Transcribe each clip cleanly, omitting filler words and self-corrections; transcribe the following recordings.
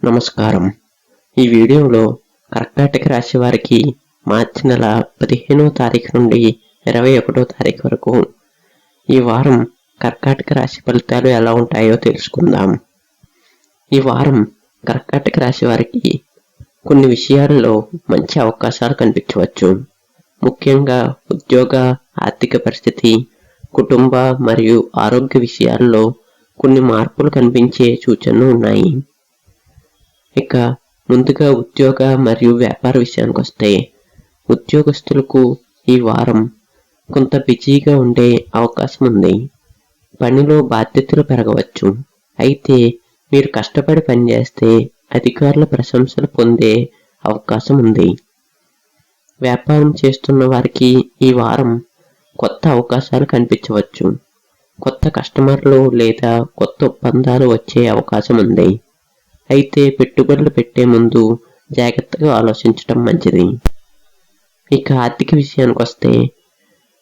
నమస్కారం. ఈ వీడియోలో కర్కాటక రాశి వారికి మార్చి నెల 15వ తారీఖు నుండి 21వ తారీఖు వరకు ఈ వారం కర్కాటక రాశి ఫలితాలు ఎలా ఉంటాయో తెలుసుకుందాం. ఈ వారం కర్కాటక రాశి వారికి కొన్ని విషయాల్లో మంచి అవకాశాలు కనిపించవచ్చు. ముఖ్యంగా ఉద్యోగ, ఆర్థిక పరిస్థితి, కుటుంబ మరియు ఆరోగ్య విషయాల్లో కొన్ని మార్పులు కనిపించే సూచనలు ఉన్నాయి. ఇక ముందుగా ఉద్యోగ మరియు వ్యాపార విషయానికి వస్తే, ఉద్యోగస్తులకు ఈ వారం కొంత బిజీగా ఉండే అవకాశం ఉంది. పనిలో బాధ్యతలు పెరగవచ్చు. అయితే మీరు కష్టపడి పనిచేస్తే అధికారుల ప్రశంసలు పొందే అవకాశం ఉంది. వ్యాపారం చేస్తున్న వారికి ఈ వారం కొత్త అవకాశాలు కనిపించవచ్చు. కొత్త కస్టమర్లు లేదా కొత్త ఒప్పందాలు వచ్చే అవకాశం ఉంది. అయితే పెట్టుబడులు పెట్టే ముందు జాగ్రత్తగా ఆలోచించడం మంచిది. ఇక ఆర్థిక విషయానికి వస్తే,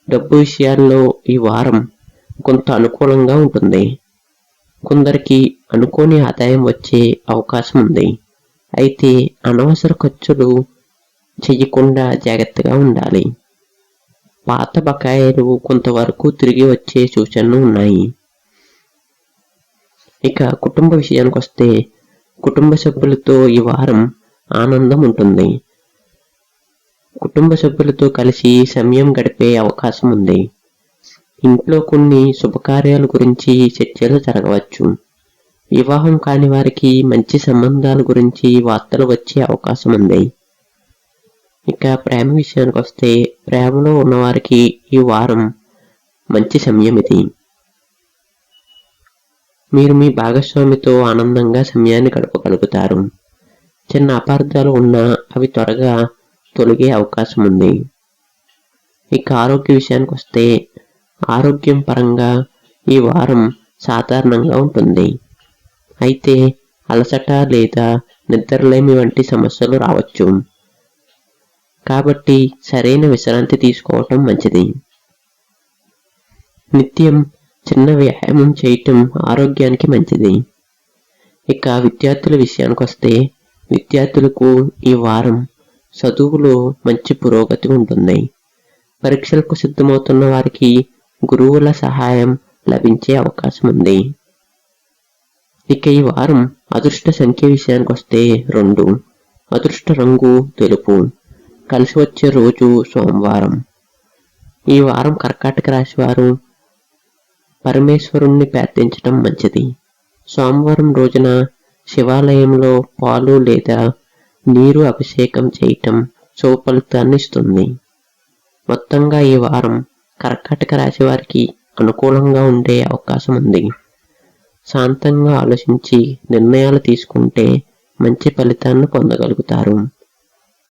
డబ్బు విషయాల్లో ఈ వారం కొంత అనుకూలంగా ఉంటుంది. కొందరికి అనుకోని ఆదాయం వచ్చే అవకాశం ఉంది. అయితే అనవసర ఖర్చులు చేయకుండా జాగ్రత్తగా ఉండాలి. పాత బకాయిలు కొంతవరకు తిరిగి వచ్చే సూచనలు ఉన్నాయి. ఇక కుటుంబ విషయానికి వస్తే, కుటుంబ సభ్యులతో ఈ వారం ఆనందం ఉంటుంది. కుటుంబ సభ్యులతో కలిసి సమయం గడిపే అవకాశం ఉంది. ఇంట్లో కొన్ని శుభకార్యాల గురించి చర్చలు జరగవచ్చు. వివాహం కాని వారికి మంచి సంబంధాల గురించి వార్తలు వచ్చే అవకాశం ఉంది. ఇక ప్రేమ విషయానికి వస్తే, ప్రేమలో ఉన్నవారికి ఈ వారం మంచి సమయం ఇది. మీరు మీ భాగస్వామితో ఆనందంగా సమయాన్ని గడపగలుగుతారు. చిన్న అపార్థాలు ఉన్నా అవి త్వరగా తొలగే అవకాశం ఉంది. ఇక ఆరోగ్య విషయానికి వస్తే, ఆరోగ్యం పరంగా ఈ వారం సాధారణంగా ఉంటుంది. అయితే అలసట లేదా నిద్రలేమి వంటి సమస్యలు రావచ్చు. కాబట్టి సరైన విశ్రాంతి తీసుకోవటం మంచిది. నిత్యం చిన్న వ్యాయామం చేయటం ఆరోగ్యానికి మంచిది. ఇక విద్యార్థుల విషయానికి వస్తే, విద్యార్థులకు ఈ వారం చదువులో మంచి పురోగతి ఉంటుంది. పరీక్షలకు సిద్ధమవుతున్న వారికి గురువుల సహాయం లభించే అవకాశం ఉంది. ఇక ఈ వారం అదృష్ట సంఖ్య విషయానికి వస్తే 2, అదృష్ట రంగు తెలుపు, కలిసి వచ్చే రోజు సోమవారం. ఈ వారం కర్కాటక రాశి వారు పరమేశ్వరుణ్ణి ప్రార్థించడం మంచిది. సోమవారం రోజున శివాలయంలో పాలు లేదా నీరు అభిషేకం చేయటం శుభ ఫలితాన్ని ఇస్తుంది. మొత్తంగా ఈ వారం కర్కాటక రాశి వారికి అనుకూలంగా ఉండే అవకాశం ఉంది. శాంతంగా ఆలోచించి నిర్ణయాలు తీసుకుంటే మంచి ఫలితాన్ని పొందగలుగుతారు.